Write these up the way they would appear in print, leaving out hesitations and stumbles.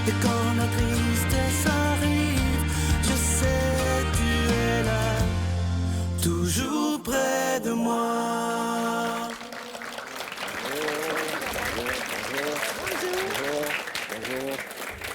Et quand la tristesse arrive, je sais tu es là, toujours près de moi.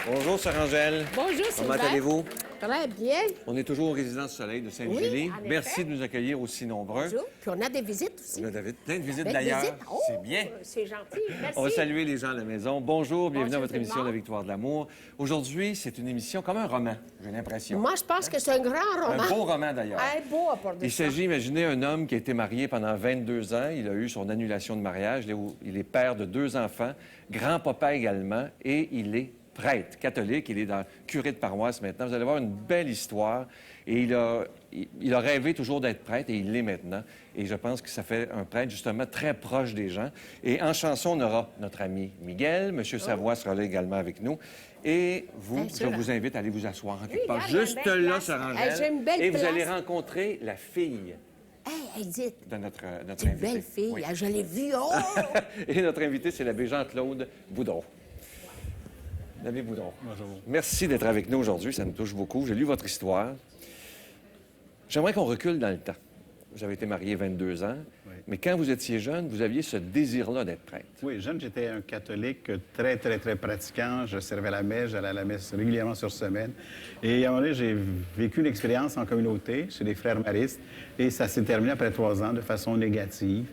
Bonjour, Sœur Angèle. Bonjour, Comment Sylvain. allez-vous? Très bien. On est toujours au Résidence Soleil de Sainte-Julie. Oui, en effet. Merci de nous accueillir aussi nombreux. Bonjour. Puis on a des visites aussi. On a plein de visites Belle d'ailleurs. visite. Oh, C'est bien. C'est gentil. Merci. On va saluer les gens à la maison. Bonjour, bienvenue à Bonjour, votre tout le émission monde. La Victoire de l'amour. Aujourd'hui, c'est une émission comme un roman, j'ai l'impression. Moi, je pense que c'est un grand roman. Un beau roman d'ailleurs. Un beau à part de Il ça. s'agit, imaginez, un homme qui a été marié pendant 22 ans. Il a eu son annulation de mariage. Il est père de 2 enfants, grand-papa également, et il est prêtre catholique. Il est curé de paroisse maintenant. Vous allez voir une belle histoire. Et il a rêvé toujours d'être prêtre, et il l'est maintenant. Et je pense que ça fait un prêtre, justement, très proche des gens. Et en chanson, on aura notre ami Miguel. Monsieur Savoie sera là également avec nous. Et vous, Bien je sûr. vous invite à aller vous asseoir en quelque part. regarde, il y a une Juste belle là, place. Sœur Angèle. Hey, j'ai une belle Et vous place. allez rencontrer la fille Hey, Edith, de notre c'est une invité. belle fille. Oui. Ah, je l'ai vue. Oh! Et notre invité, c'est l'abbé Jean-Claude Boudreau. L'abbé Boudreau. Bonjour. Merci d'être avec nous aujourd'hui. Ça nous touche beaucoup. J'ai lu votre histoire. J'aimerais qu'on recule dans le temps. Vous avez été marié 22 ans, Oui. mais quand vous étiez jeune, vous aviez ce désir-là d'être prêtre. Oui, jeune, j'étais un catholique très, très, très pratiquant. Je servais la messe, j'allais à la messe régulièrement sur semaine. Et à un moment donné, j'ai vécu une expérience en communauté chez des frères maristes. Et ça s'est terminé après 3 ans de façon négative.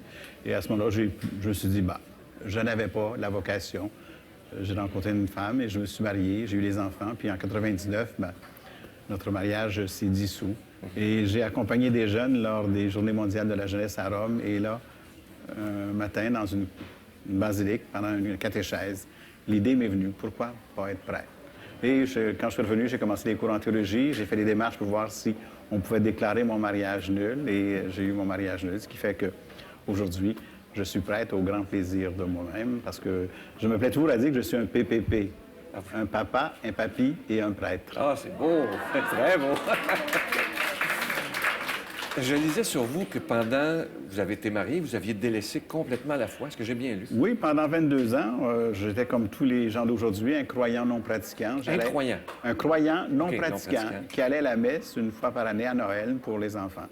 Et à ce moment-là, je me suis dit, bah, je n'avais pas la vocation. J'ai rencontré une femme et je me suis marié. J'ai eu les enfants. Puis en 99, ben, notre mariage s'est dissous. Et j'ai accompagné des jeunes lors des Journées mondiales de la jeunesse à Rome. Et là, un matin, dans une basilique, pendant une catéchèse, l'idée m'est venue. Pourquoi pas être prêtre? Et quand je suis revenu, j'ai commencé les cours en théologie. J'ai fait des démarches pour voir si on pouvait déclarer mon mariage nul. Et j'ai eu mon mariage nul, ce qui fait que aujourd'hui, je suis prêtre au grand plaisir de moi-même parce que je me plais toujours à dire que je suis un PPP. Un papa, un papy et un prêtre. Ah, c'est beau! Très beau! Je lisais sur vous que pendant vous avez été marié, vous aviez délaissé complètement la foi. Est-ce que j'ai bien lu? Oui, pendant 22 ans, j'étais comme tous les gens d'aujourd'hui, un croyant non pratiquant. Croyant? Un croyant non OK, non pratiquant pratiquant. qui allait à la messe une fois par année à Noël pour les enfants.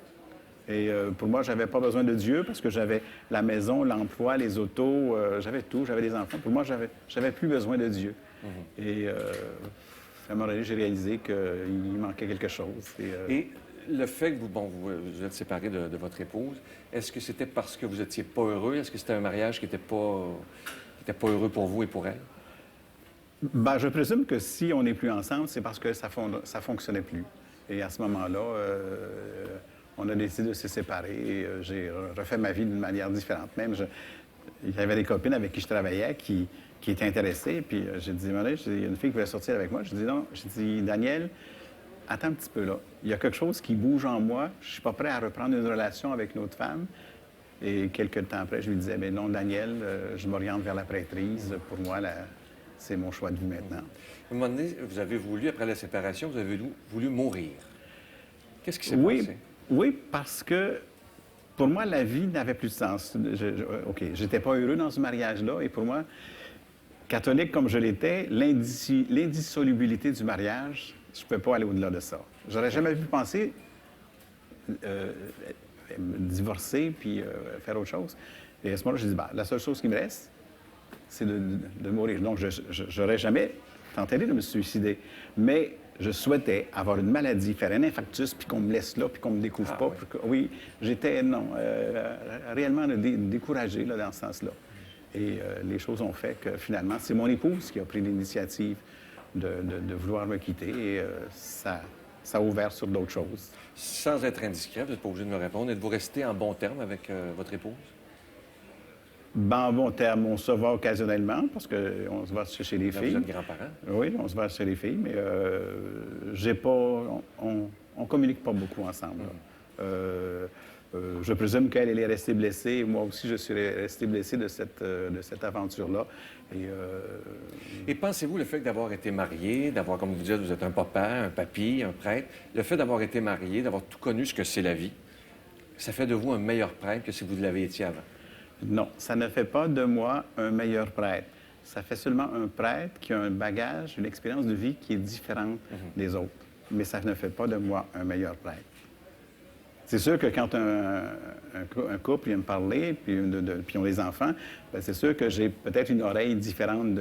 Et pour moi, j'avais pas besoin de Dieu parce que j'avais la maison, l'emploi, les autos, j'avais tout, j'avais des enfants. Pour moi, j'avais plus besoin de Dieu. Et à un moment donné, j'ai réalisé qu'il manquait quelque chose. Et le fait que vous êtes séparé de votre épouse, est-ce que c'était parce que vous n'étiez pas heureux? Est-ce que c'était un mariage qui n'était pas heureux pour vous et pour elle? Ben, je présume que si on n'est plus ensemble, c'est parce que ça fonctionnait plus. Et à ce moment-là, on a décidé de se séparer et j'ai refait ma vie d'une manière différente. Même, il y avait des copines avec qui je travaillais qui étaient intéressées. Puis j'ai dit, il y a une fille qui voulait sortir avec moi. Je dis non. J'ai dit, Daniel, attends un petit peu là. Il y a quelque chose qui bouge en moi. Je suis pas prêt à reprendre une relation avec une autre femme. Et quelques temps après, je lui disais, bien non, Daniel, je m'oriente vers la prêtrise. Pour moi, c'est mon choix de vie maintenant. À un moment donné, vous avez voulu, après la séparation, vous avez voulu mourir. Qu'est-ce qui s'est Oui, passé? oui, parce que pour moi, la vie n'avait plus de sens. OK, j'étais pas heureux dans ce mariage-là. Et pour moi, catholique comme je l'étais, l'indissolubilité du mariage, je ne pouvais pas aller au-delà de ça. J'aurais jamais pu penser me divorcer puis faire autre chose. Et à ce moment-là, je dis, ben, la seule chose qui me reste, c'est de mourir. Donc, je n'aurais jamais tenté de me suicider. Mais je souhaitais avoir une maladie, faire un infarctus, puis qu'on me laisse là, puis qu'on me découvre pas. Oui. Oui, j'étais, réellement découragé là, dans ce sens-là. Et les choses ont fait que, finalement, c'est mon épouse qui a pris l'initiative de vouloir me quitter. Et ça a ouvert sur d'autres choses. Sans être indiscret, vous n'êtes pas obligé de me répondre. Êtes-vous resté en bon terme avec votre épouse? Ben, en bon terme, on se voit occasionnellement parce qu'on se voit chez les Là, filles. vous êtes grands-parents? Oui, on se voit chez les filles, mais j'ai pas... On communique pas beaucoup ensemble. Je présume qu'elle est restée blessée. Moi aussi, je suis resté blessé de cette aventure-là. Et pensez-vous, le fait d'avoir été marié, d'avoir, comme vous dites, vous êtes un papa, un papy, un prêtre, le fait d'avoir été marié, d'avoir tout connu ce que c'est la vie, ça fait de vous un meilleur prêtre que si vous l'avez été avant? Non, ça ne fait pas de moi un meilleur prêtre. ça fait seulement un prêtre qui a un bagage, une expérience de vie qui est différente des autres. Mais ça ne fait pas de moi un meilleur prêtre. C'est sûr que quand un couple vient me parler, puis ils ont des enfants, bien, c'est sûr que j'ai peut-être une oreille différente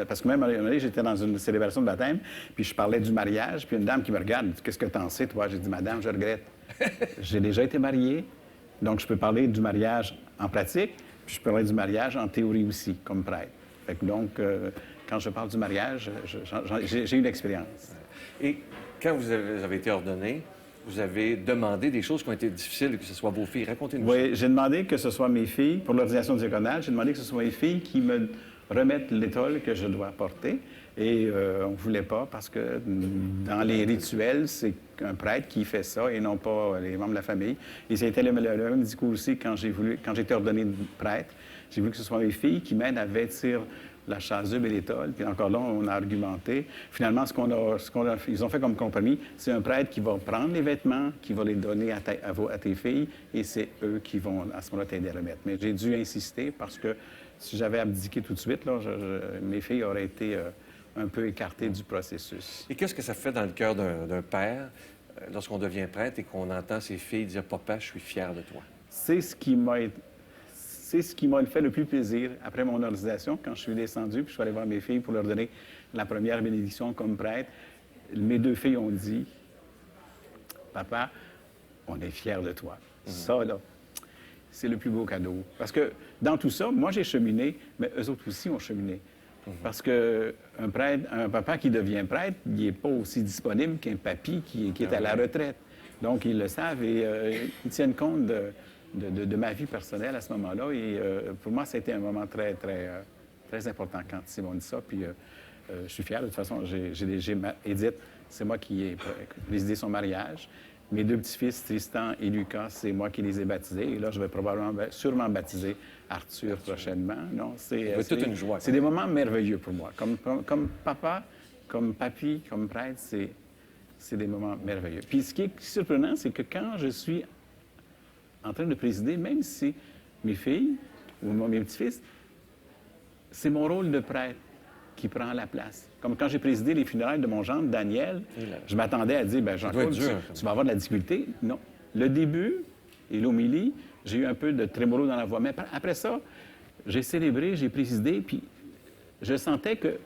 parce que même à un moment donné, j'étais dans une célébration de baptême, puis je parlais du mariage, puis une dame qui me regarde, me dit « Qu'est-ce que t'en sais, toi? » J'ai dit « Madame, je regrette. J'ai déjà été marié, donc je peux parler du mariage en pratique, puis je peux parler du mariage en théorie aussi, comme prêtre. Fait que donc, quand je parle du mariage, j'ai une expérience. » Et quand vous avez été ordonné, vous avez demandé des choses qui ont été difficiles, que ce soit vos filles. Racontez-nous ça. Oui, j'ai demandé que ce soit mes filles, pour l'ordination diaconale, j'ai demandé que ce soit mes filles qui me remettent l'étole que je dois porter. Et on ne voulait pas parce que dans les rituels, c'est un prêtre qui fait ça et non pas les membres de la famille. Et c'était le même discours aussi quand j'ai été ordonné prêtre. J'ai voulu que ce soit mes filles qui m'aident à vêtir la chasuble et l'étole. Puis encore là, on a argumenté. Finalement, ils ont fait comme compromis, c'est un prêtre qui va prendre les vêtements, qui va les donner à tes filles, et c'est eux qui vont, à ce moment-là, t'aider à remettre. Mais j'ai dû insister parce que si j'avais abdiqué tout de suite, là, mes filles auraient été un peu écartées du processus. Et qu'est-ce que ça fait dans le cœur d'un père lorsqu'on devient prêtre et qu'on entend ses filles dire « Papa, je suis fier de toi ». C'est ce qui m'a fait le plus plaisir après mon ordination, quand je suis descendu, puis je suis allé voir mes filles pour leur donner la première bénédiction comme prêtre. Mes deux filles ont dit « Papa, on est fiers de toi. Ça, là, c'est le plus beau cadeau. Parce que dans tout ça, moi, j'ai cheminé, mais eux autres aussi ont cheminé. Parce qu'un papa qui devient prêtre, il n'est pas aussi disponible qu'un papy qui est à la retraite. Donc, ils le savent et ils tiennent compte de ma vie personnelle à ce moment-là. Et pour moi, c'était un moment très, très, très important quand ils m'ont dit ça. Puis je suis fier. De toute façon, Edith, c'est moi qui ai présidé son mariage. Mes deux petits-fils, Tristan et Lucas, c'est moi qui les ai baptisés. Et là, je vais sûrement baptiser Arthur prochainement. Non, c'est toute une joie. C'est des moments merveilleux pour moi. Comme papa, comme papy, comme prêtre, c'est des moments merveilleux. Puis ce qui est surprenant, c'est que quand je suis en train de présider, même si mes filles ou mes petits-fils, c'est mon rôle de prêtre qui prend la place. Comme quand j'ai présidé les funérailles de mon gendre, Daniel, je m'attendais à dire, Jean-Claude, tu vas avoir de la difficulté. Non. Le début et l'homélie, j'ai eu un peu de trémolo dans la voix. Mais après ça, j'ai célébré, j'ai présidé, puis je sentais que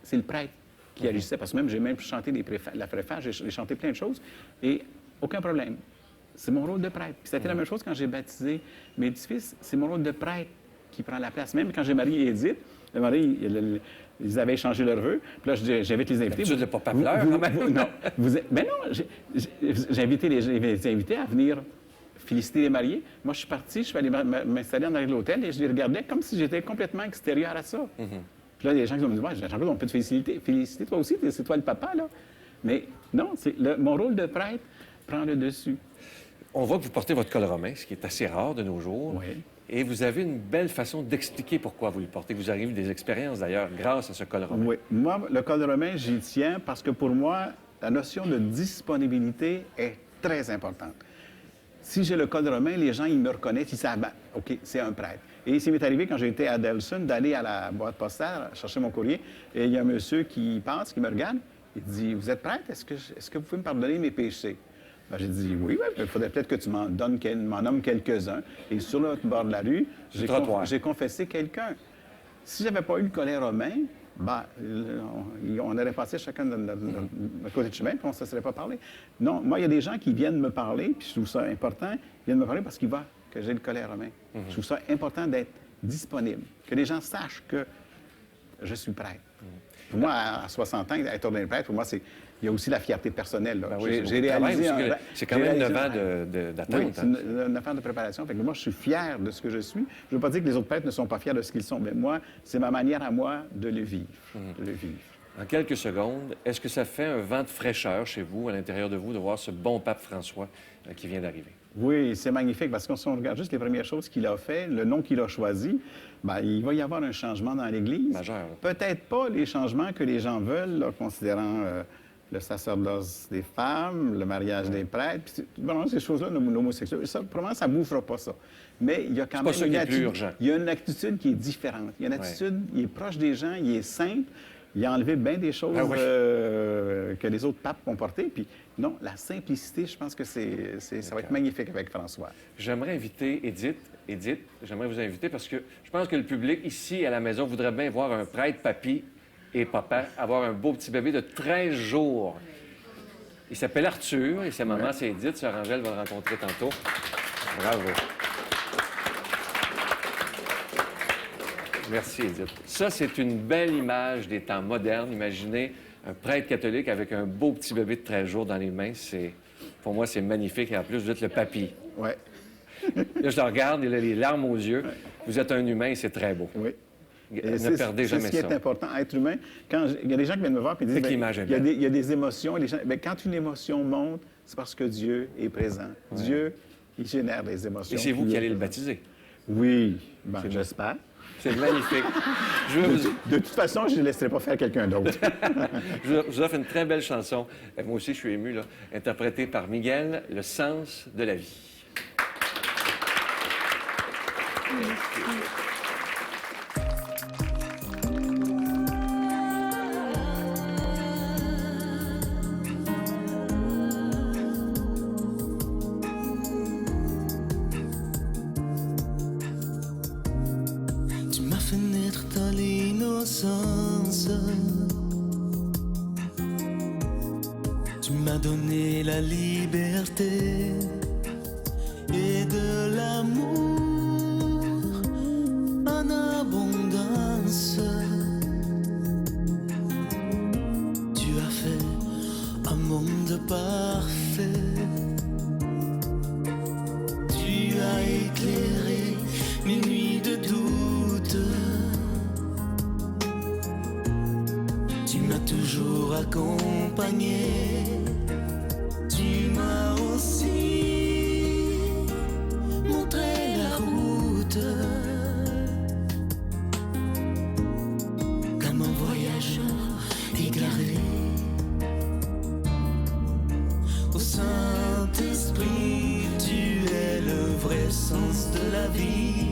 c'est le prêtre qui agissait. Parce que j'ai même chanté la préface, j'ai chanté plein de choses, et aucun problème. C'est mon rôle de prêtre. Puis c'était la même chose quand j'ai baptisé mes petits-fils. C'est mon rôle de prêtre qui prend la place. Même quand j'ai marié Edith, ils avaient échangé leurs vœux. Puis là, j'invite les invités. Le papa pleure, quand même. Non, mais non, j'ai invité les invités à venir féliciter les mariés. Moi, je suis parti, je suis allé m'installer en arrière de l'hôtel et je les regardais comme si j'étais complètement extérieur à ça. Puis là, il y a des gens qui m'ont dit, Jean-Claude, on peut te féliciter toi aussi, c'est toi le papa, là. Mais non, mon rôle de prêtre prend le dessus. On voit que vous portez votre col romain, ce qui est assez rare de nos jours. Oui. Et vous avez une belle façon d'expliquer pourquoi vous le portez. Vous arrivez des expériences, d'ailleurs, grâce à ce col romain. Oui. Moi, le col romain, j'y tiens parce que pour moi, la notion de disponibilité est très importante. Si j'ai le col romain, les gens, ils me reconnaissent, ils savent, OK, c'est un prêtre. Et il m'est arrivé, quand j'étais à Delson, d'aller à la boîte postale chercher mon courrier, et il y a un monsieur qui passe, qui me regarde, il dit, vous êtes prêtre? Est-ce que vous pouvez me pardonner mes péchés? Ben, j'ai dit, oui, il faudrait peut-être que tu m'en nommes quelques-uns. Et sur le bord de la rue, j'ai confessé quelqu'un. Si j'avais pas eu le collet romain, on aurait passé chacun de notre côté de chemin, puis on ne se serait pas parlé. Non, moi, il y a des gens qui viennent me parler, puis je trouve ça important, ils viennent me parler parce qu'ils voient que j'ai le collet romain. Je trouve ça important d'être disponible, que les gens sachent que je suis prêtre. Pour moi, à 60 ans, être ordonné prêtre, pour moi, il y a aussi la fierté personnelle. Là. J'ai réalisé... C'est quand même 9 ans d'attente. Oui, c'est 9 ans de préparation. Fait que moi, je suis fier de ce que je suis. Je ne veux pas dire que les autres prêtres ne sont pas fiers de ce qu'ils sont, mais moi, c'est ma manière à moi de le vivre. En quelques secondes, est-ce que ça fait un vent de fraîcheur chez vous, à l'intérieur de vous, de voir ce bon pape François qui vient d'arriver? Oui, c'est magnifique, parce que si on regarde juste les premières choses qu'il a fait, le nom qu'il a choisi, il va y avoir un changement dans l'Église. Majeur. Peut-être pas les changements que les gens veulent, là, considérant le sacerdoce des femmes, le mariage des prêtres. Puis, vraiment, ces choses-là, l'homosexualité, ça, probablement, ça ne bouffera pas ça. Mais il y a quand C'est même pas ça qui est plus urgent. il y a une attitude qui est différente. Il y a une attitude, il est proche des gens, il est simple. Il a enlevé bien des choses que les autres papes ont portées. Puis non, la simplicité, je pense que ça va être magnifique avec François. J'aimerais inviter Édith. Édith, j'aimerais vous inviter parce que je pense que le public ici à la maison voudrait bien voir un prêtre papy et papa avoir un beau petit bébé de 13 jours. Il s'appelle Arthur et sa maman, c'est Édith. Sœur Angèle va le rencontrer tantôt. Bravo. Merci, Édith. Ça, c'est une belle image des temps modernes. Imaginez un prêtre catholique avec un beau petit bébé de 13 jours dans les mains. Pour moi, c'est magnifique. Et en plus, vous êtes le papy. Oui. Là, je le regarde, il a les larmes aux yeux. Vous êtes un humain et c'est très beau. Oui. Ne perdez jamais ça. C'est ce qui est important, être humain. Il y a des gens qui viennent me voir et disent, il y a des émotions. Quand une émotion monte, c'est parce que Dieu est présent. Ouais. Dieu, il génère des émotions. Et c'est vous qui allez le baptiser. Oui, j'espère. C'est magnifique. De toute façon, je ne laisserai pas faire quelqu'un d'autre. Je vous offre une très belle chanson. Moi aussi, je suis ému, là. Interprétée par Miguel, Le sens de la vie. Tu m'as fait naître dans l'innocence. Tu m'as donné la liberté et de l'amour en abondance. Tu as fait un monde parfait. Tu as éclairé mes nuits de doute. Tu m'as toujours accompagné. Tu m'as aussi montré la route. Comme un voyageur égaré. Au Saint-Esprit, tu es le vrai sens de la vie.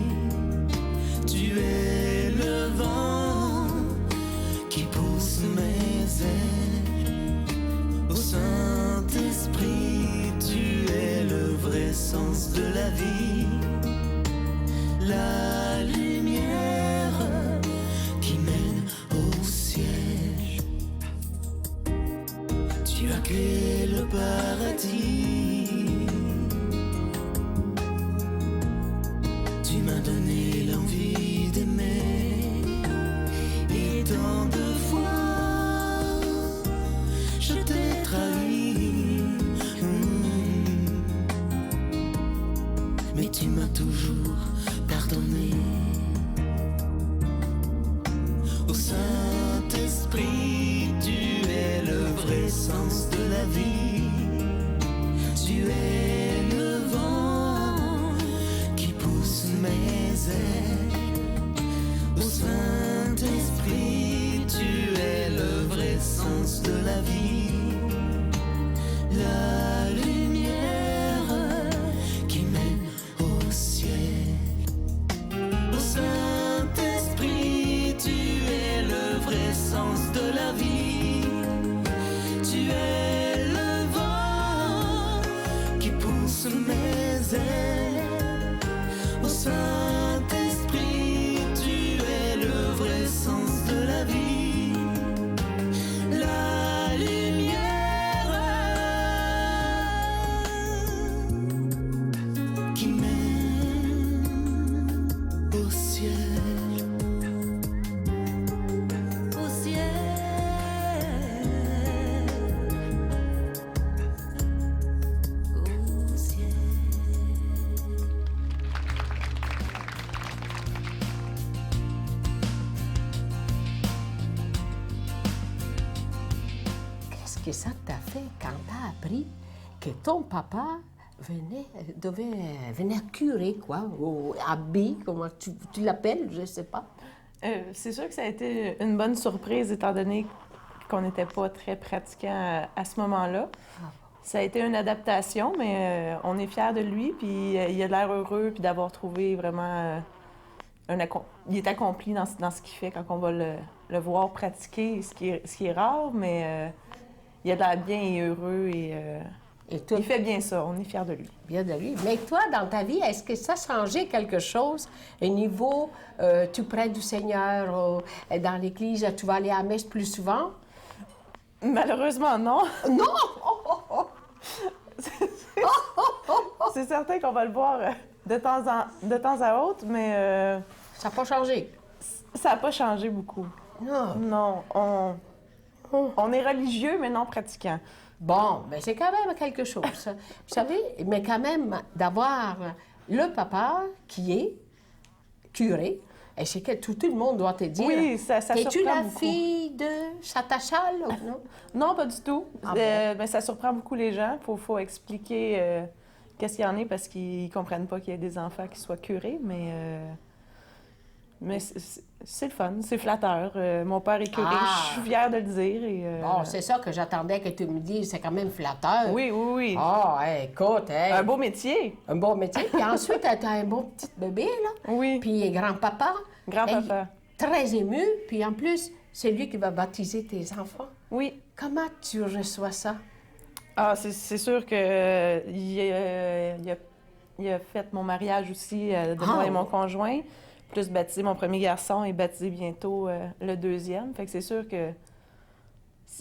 Tu es le vent qui pousse mes ailes. Au Saint-Esprit, tu es le vrai sens de la vie. La lumière qui mène au ciel. Tu as créé le paradis. Tu m'as donné l'envie d'aimer. Et tant de fois je t'ai trahi. Mais tu m'as toujours pardonné. Au Saint-Esprit, tu es le vrai sens de la vie. Tu es le vent qui pousse mes ailes. Au Saint-Esprit, tu es le vrai sens de la vie. La lumière qui mène au ciel. Au Saint-Esprit, tu es le vrai sens de la vie. Tu es le vent qui pousse mes ailes. Au Saint-Esprit, tu es le vrai sens de la vie. La lumière qui mène au ciel. Au ciel. Au ciel. Qu'est-ce que ça t'a fait quand t'as appris que ton papa venait curer, quoi, ou abbé, comment tu l'appelles, je sais pas. C'est sûr que ça a été une bonne surprise, étant donné qu'on n'était pas très pratiquant à ce moment-là. Ça a été une adaptation, mais on est fiers de lui, puis il a l'air heureux, puis d'avoir trouvé vraiment il est accompli dans ce qu'il fait quand on va le voir pratiquer, ce qui est rare, mais il a l'air bien et heureux et il fait bien ça. On est fiers de lui. Bien de lui. Mais toi, dans ta vie, est-ce que ça a changé quelque chose au niveau, tu prêtes du Seigneur dans l'Église, tu vas aller à la messe plus souvent? Malheureusement, non. Non! C'est certain qu'on va le voir de temps à autre, mais Ça n'a pas changé? ça n'a pas changé beaucoup. Non. Non, on est religieux, mais non pratiquant. Bon, mais c'est quand même quelque chose. Vous savez, mais quand même, d'avoir le papa qui est curé, et c'est que tout le monde doit te dire... Oui, ça Es-tu surprend la beaucoup. fille de Satachal, non? Non, pas du tout. Ah bon? Ben, ça surprend beaucoup les gens. Faut expliquer qu'est-ce qu'il y en a parce qu'ils comprennent pas qu'il y ait des enfants qui soient curés, mais c'est le fun, c'est flatteur. Mon père est curé, Ah! je suis fière de le dire. Bon, c'est ça que j'attendais que tu me dises, c'est quand même flatteur. Oui, oui, oui. Ah, hey, écoute, hey, Un beau métier. un beau métier. Puis ensuite, tu as un beau petit bébé, là. Oui. Puis grand-papa. Grand-papa. Hey, très ému. Puis en plus, c'est lui qui va baptiser tes enfants. Oui. Comment tu reçois ça? Ah, c'est sûr que il a fait mon mariage aussi de moi et mon conjoint, plus baptisé mon premier garçon et baptisé bientôt le deuxième. Fait que c'est sûr que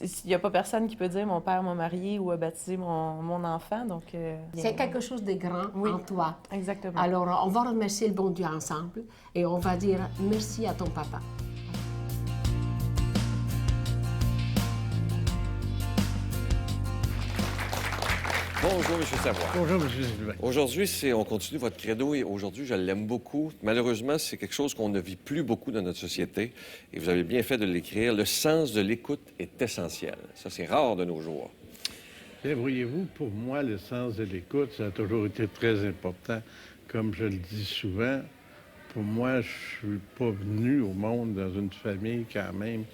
il n'y a pas personne qui peut dire mon père m'a marié ou a baptisé mon enfant. Donc, C'est quelque chose de grand Oui. en toi. Exactement. Alors, on va remercier le bon Dieu ensemble et on va dire merci à ton papa. Bonjour, M. Savoie. Bonjour, M. Sylvain. Aujourd'hui, on continue votre credo et aujourd'hui, je l'aime beaucoup. Malheureusement, c'est quelque chose qu'on ne vit plus beaucoup dans notre société et vous avez bien fait de l'écrire. Le sens de l'écoute est essentiel. Ça, c'est rare de nos jours. Bien, voyez-vous, pour moi, le sens de l'écoute, ça a toujours été très important. Comme je le dis souvent, pour moi, je suis pas venu au monde dans une famille quand même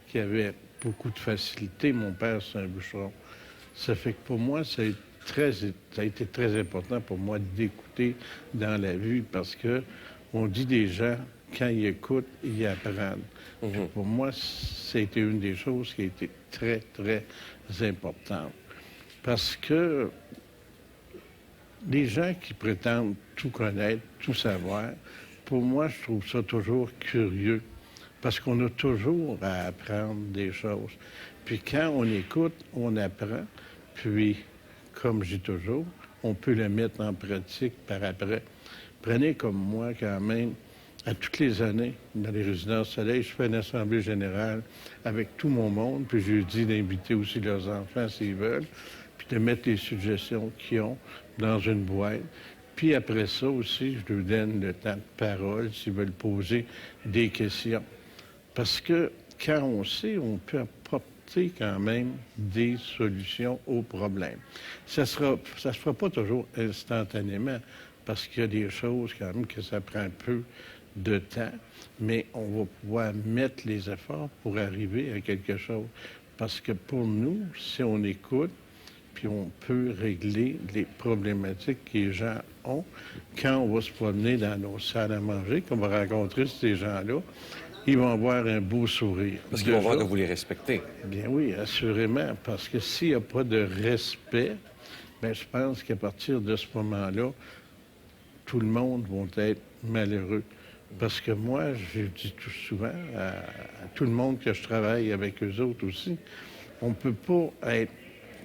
qui avait beaucoup de facilité. Mon père, c'est un bûcheron. Ça fait que pour moi, ça a été très important pour moi d'écouter dans la vie parce que on dit des gens, quand ils écoutent, ils apprennent. Puis pour moi, ça a été une des choses qui a été très, très importante. Parce que les gens qui prétendent tout connaître, tout savoir, pour moi, je trouve ça toujours curieux. Parce qu'on a toujours à apprendre des choses. Puis quand on écoute, on apprend. Puis, comme je dis toujours, on peut le mettre en pratique par après. Prenez comme moi, quand même, à toutes les années, dans les résidences soleil, je fais une assemblée générale avec tout mon monde, puis je leur dis d'inviter aussi leurs enfants s'ils veulent, puis de mettre les suggestions qu'ils ont dans une boîte. Puis après ça aussi, je leur donne le temps de parole s'ils veulent poser des questions. Parce que quand on sait, on peut apporter quand même des solutions aux problèmes. Ça se fera pas toujours instantanément, parce qu'il y a des choses quand même que ça prend un peu de temps, mais on va pouvoir mettre les efforts pour arriver à quelque chose. Parce que pour nous, si on écoute, puis on peut régler les problématiques que les gens ont, quand on va se promener dans nos salles à manger, qu'on va rencontrer ces gens-là, ils vont avoir un beau sourire. Parce qu'ils vont voir que vous les respectez. Bien oui, assurément, parce que s'il n'y a pas de respect, bien, je pense qu'à partir de ce moment-là, tout le monde va être malheureux. Parce que moi, je dis tout souvent à tout le monde que je travaille avec eux autres aussi, on ne peut pas être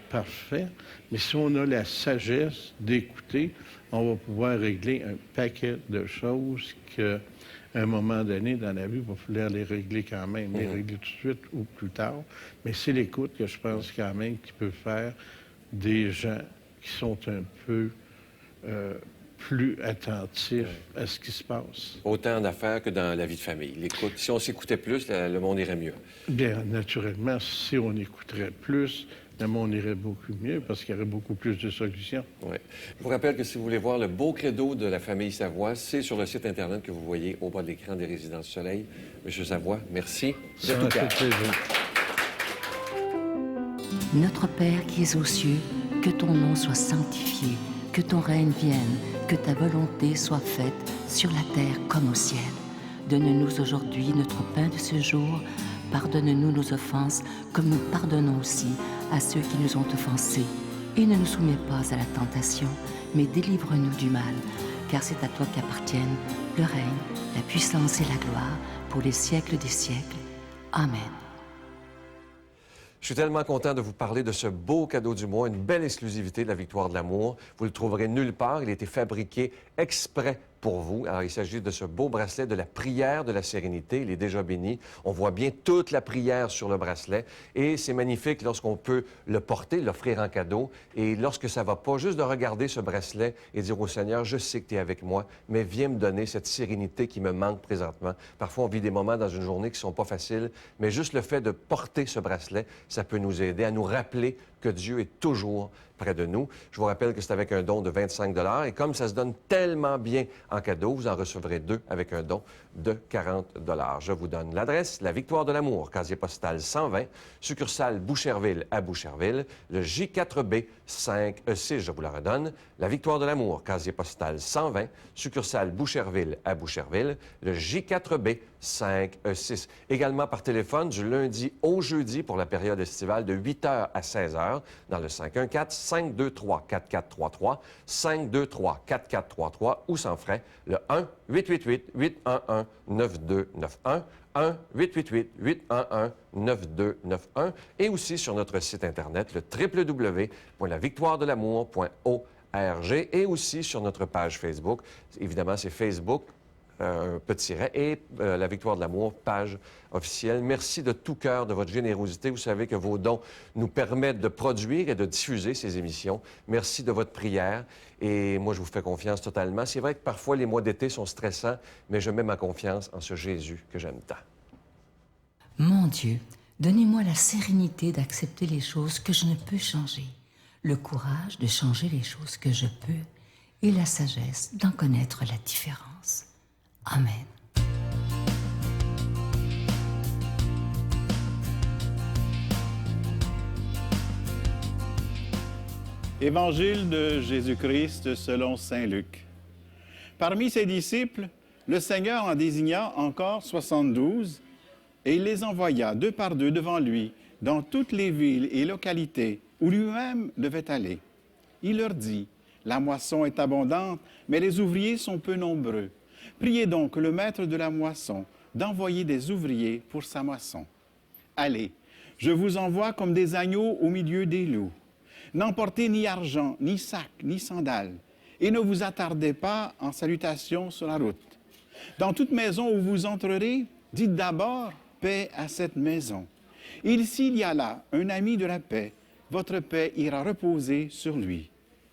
parfait, mais si on a la sagesse d'écouter, on va pouvoir régler un paquet de choses que à un moment donné dans la vie, il va falloir les régler quand même, les régler tout de suite ou plus tard. Mais c'est l'écoute que je pense quand même qui peut faire des gens qui sont un peu plus attentifs à ce qui se passe. Autant en affaires que dans la vie de famille. L'écoute, si on s'écoutait plus, le monde irait mieux. Bien, naturellement, si on écouterait plus, le monde irait beaucoup mieux parce qu'il y aurait beaucoup plus de solutions. Ouais. Je vous rappelle que si vous voulez voir le beau credo de la famille Savoie, c'est sur le site Internet que vous voyez au bas de l'écran des Résidences du Soleil. Monsieur Savoie, merci. Ça m'a fait plaisir. Notre Père qui es aux cieux, que ton nom soit sanctifié, que ton règne vienne, que ta volonté soit faite sur la terre comme au ciel. Donne-nous aujourd'hui notre pain de ce jour. Pardonne-nous nos offenses, comme nous pardonnons aussi à ceux qui nous ont offensés. Et ne nous soumets pas à la tentation, mais délivre-nous du mal, car c'est à toi qu'appartiennent le règne, la puissance et la gloire pour les siècles des siècles. Amen. Je suis tellement content de vous parler de ce beau cadeau du mois, une belle exclusivité de la Victoire de l'amour. Vous le trouverez nulle part. Il a été fabriqué exprès pour vous. Alors, il s'agit de ce beau bracelet de la prière de la sérénité. Il est déjà béni. On voit bien toute la prière sur le bracelet. Et c'est magnifique lorsqu'on peut le porter, l'offrir en cadeau. Et lorsque ça va pas, juste de regarder ce bracelet et dire au Seigneur, je sais que tu es avec moi, mais viens me donner cette sérénité qui me manque présentement. Parfois, on vit des moments dans une journée qui sont pas faciles, mais juste le fait de porter ce bracelet, ça peut nous aider à nous rappeler que Dieu est toujours près de nous. Je vous rappelle que c'est avec un don de 25 $ et comme ça se donne tellement bien en cadeau, vous en recevrez 2 avec un don de 40 $. Je vous donne l'adresse, la Victoire de l'amour, casier postal 120, succursale Boucherville à Boucherville, le J4B 5E6, je vous la redonne, la Victoire de l'amour, casier postal 120, succursale Boucherville à Boucherville, le J4B 5E6. Également par téléphone du lundi au jeudi pour la période estivale de 8h à 16h dans le 514-523-4433, 523-4433 ou sans frais, le 1-888-811-9291, 1-888-811-9291 et aussi sur notre site Internet, le www.lavictoiredelamour.org et aussi sur notre page Facebook. Évidemment, c'est Facebook, petit tiret, et la Victoire de l'amour, page officielle. Merci de tout cœur de votre générosité. Vous savez que vos dons nous permettent de produire et de diffuser ces émissions. Merci de votre prière. Et moi, je vous fais confiance totalement. C'est vrai que parfois, les mois d'été sont stressants, mais je mets ma confiance en ce Jésus que j'aime tant. Mon Dieu, donnez-moi la sérénité d'accepter les choses que je ne peux changer, le courage de changer les choses que je peux et la sagesse d'en connaître la différence. Amen. Évangile de Jésus-Christ selon saint Luc. Parmi ses disciples, le Seigneur en désigna encore 72 et il les envoya 2 par 2 devant lui dans toutes les villes et localités où lui-même devait aller. Il leur dit, « La moisson est abondante, mais les ouvriers sont peu nombreux. Priez donc le maître de la moisson d'envoyer des ouvriers pour sa moisson. Allez, je vous envoie comme des agneaux au milieu des loups. N'emportez ni argent, ni sac, ni sandales, et ne vous attardez pas en salutation sur la route. Dans toute maison où vous entrerez, dites d'abord paix à cette maison. Et s'il y a là un ami de la paix, votre paix ira reposer sur lui.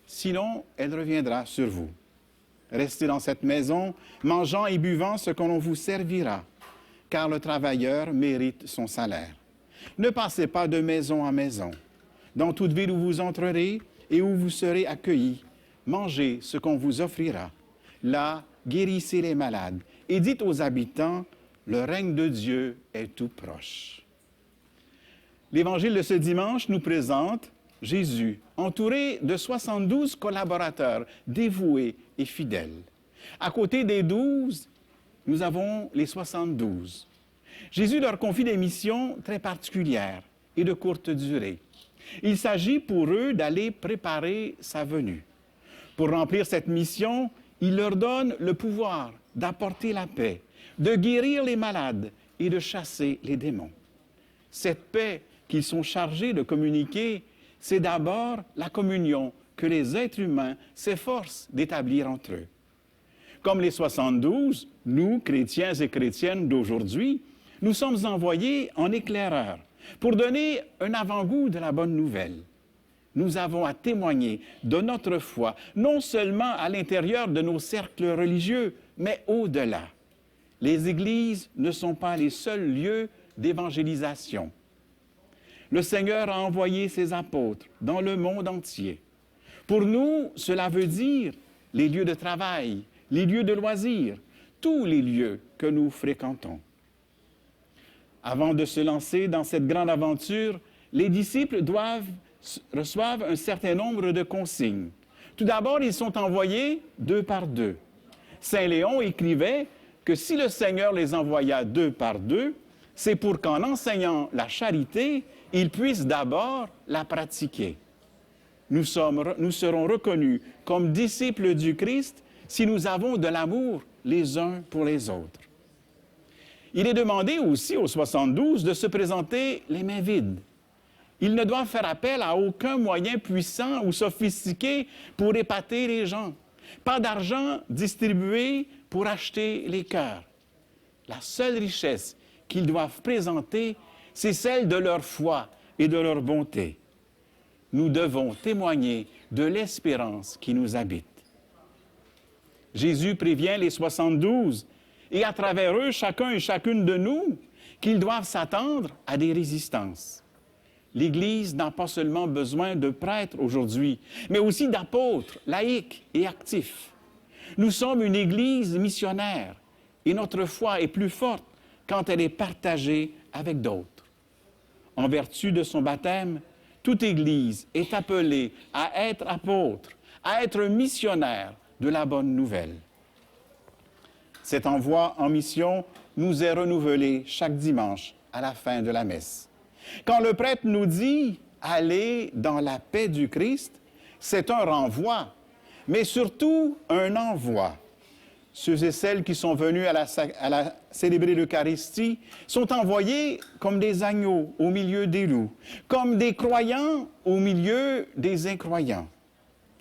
Sinon, elle reviendra sur vous. Restez dans cette maison, mangeant et buvant ce qu'on vous servira, car le travailleur mérite son salaire. Ne passez pas de maison en maison. Dans toute ville où vous entrerez et où vous serez accueillis, mangez ce qu'on vous offrira. Là, guérissez les malades et dites aux habitants, le règne de Dieu est tout proche. L'Évangile de ce dimanche nous présente Jésus, entouré de 72 collaborateurs dévoués et fidèles. À côté des 12, nous avons les 72. Jésus leur confie des missions très particulières et de courte durée. Il s'agit pour eux d'aller préparer sa venue. Pour remplir cette mission, il leur donne le pouvoir d'apporter la paix, de guérir les malades et de chasser les démons. Cette paix qu'ils sont chargés de communiquer, c'est d'abord la communion que les êtres humains s'efforcent d'établir entre eux. Comme les 72, nous, chrétiens et chrétiennes d'aujourd'hui, nous sommes envoyés en éclaireurs pour donner un avant-goût de la bonne nouvelle. Nous avons à témoigner de notre foi, non seulement à l'intérieur de nos cercles religieux, mais au-delà. Les églises ne sont pas les seuls lieux d'évangélisation. Le Seigneur a envoyé ses apôtres dans le monde entier. Pour nous, cela veut dire les lieux de travail, les lieux de loisirs, tous les lieux que nous fréquentons. Avant de se lancer dans cette grande aventure, les disciples reçoivent un certain nombre de consignes. Tout d'abord, ils sont envoyés 2 par 2. Saint Léon écrivait que si le Seigneur les envoya 2 par 2, c'est pour qu'en enseignant la charité, ils puissent d'abord la pratiquer. Nous serons reconnus comme disciples du Christ si nous avons de l'amour les uns pour les autres. Il est demandé aussi aux 72 de se présenter les mains vides. Ils ne doivent faire appel à aucun moyen puissant ou sophistiqué pour épater les gens. Pas d'argent distribué pour acheter les cœurs. La seule richesse qu'ils doivent présenter, c'est celle de leur foi et de leur bonté. Nous devons témoigner de l'espérance qui nous habite. Jésus prévient les 72 et à travers eux, chacun et chacune de nous, qu'ils doivent s'attendre à des résistances. L'Église n'a pas seulement besoin de prêtres aujourd'hui, mais aussi d'apôtres, laïcs et actifs. Nous sommes une Église missionnaire et notre foi est plus forte quand elle est partagée avec d'autres. En vertu de son baptême, toute Église est appelée à être apôtre, à être missionnaire de la bonne nouvelle. Cet envoi en mission nous est renouvelé chaque dimanche à la fin de la messe. Quand le prêtre nous dit « Allez dans la paix du Christ », c'est un renvoi, mais surtout un envoi. Ceux et celles qui sont venus à célébrer l'Eucharistie sont envoyés comme des agneaux au milieu des loups, comme des croyants au milieu des incroyants.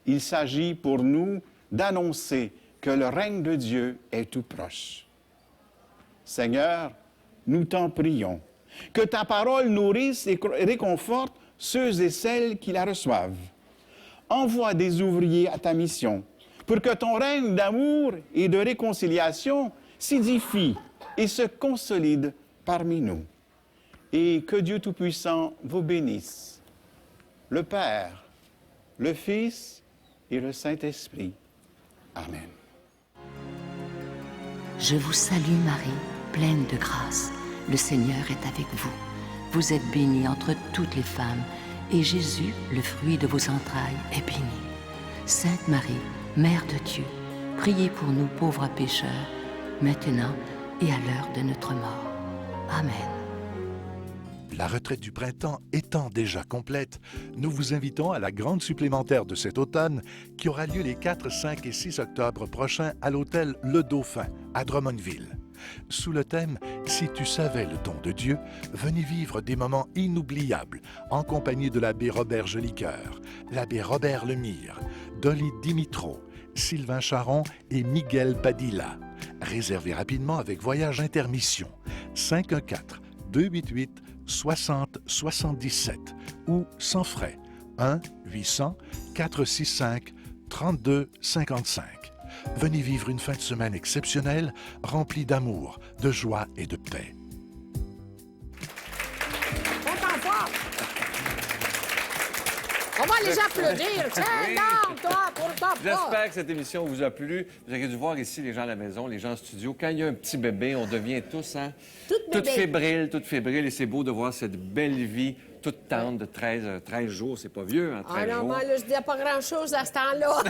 Il s'agit pour nous d'annoncer que le règne de Dieu est tout proche. Seigneur, nous t'en prions, que ta parole nourrisse et réconforte ceux et celles qui la reçoivent. Envoie des ouvriers à ta mission, pour que ton règne d'amour et de réconciliation s'édifie et se consolide parmi nous. Et que Dieu Tout-Puissant vous bénisse, le Père, le Fils et le Saint-Esprit. Amen. Je vous salue Marie, pleine de grâce. Le Seigneur est avec vous. Vous êtes bénie entre toutes les femmes, et Jésus, le fruit de vos entrailles, est béni. Sainte Marie, Mère de Dieu, priez pour nous pauvres pécheurs, maintenant et à l'heure de notre mort. Amen. La retraite du printemps étant déjà complète, nous vous invitons à la grande supplémentaire de cet automne qui aura lieu les 4, 5 et 6 octobre prochains à l'hôtel Le Dauphin à Drummondville. Sous le thème « Si tu savais le don de Dieu », venez vivre des moments inoubliables en compagnie de l'abbé Robert Jolicoeur, l'abbé Robert Lemire, Dolly Dimitro, Sylvain Charon et Miguel Padilla. Réservez rapidement avec Voyage Intermission 514-288-6077 ou sans frais 1-800-465-3255. Venez vivre une fin de semaine exceptionnelle, remplie d'amour, de joie et de paix. On va les applaudir. Tiens, non, toi, pour toi. J'espère que cette émission vous a plu. Vous avez dû voir ici les gens à la maison, les gens en studio. Quand il y a un petit bébé, on devient tous, toutes fébriles. Et c'est beau de voir cette belle vie toute tendre de 13 jours. C'est pas vieux, 13 jours. Moi, là, je dis pas grand-chose à ce temps-là.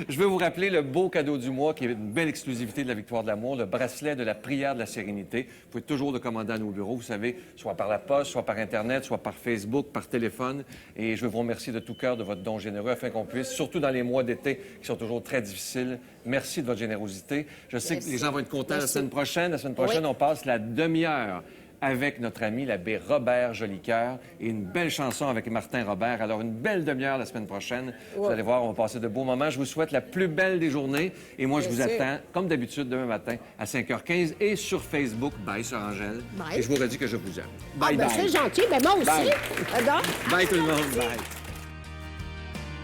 Je veux vous rappeler le beau cadeau du mois, qui est une belle exclusivité de la Victoire de l'amour, le bracelet de la prière de la sérénité. Vous pouvez toujours le commander à nos bureaux, vous savez, soit par la poste, soit par Internet, soit par Facebook, par téléphone. Et je veux vous remercier de tout cœur de votre don généreux afin qu'on puisse, surtout dans les mois d'été qui sont toujours très difficiles, merci de votre générosité. Je sais que les gens vont être contents la semaine prochaine. La semaine prochaine, on passe la demi-heure avec notre ami l'abbé Robert Jolicoeur et une belle chanson avec Martin Robert. Alors, une belle demi-heure la semaine prochaine. Vous allez voir, on va passer de beaux moments. Je vous souhaite la plus belle des journées. Et moi, je vous attends, comme d'habitude, demain matin à 5h15 et sur Facebook. Bye, Sœur Angèle. Bye. Et je vous redis que je vous aime. Bye, bye. C'est gentil, mais moi aussi. Bye, bye tout le monde. Bye.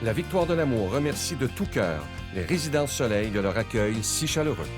La Victoire de l'amour remercie de tout cœur les Résidences Soleil de leur accueil si chaleureux.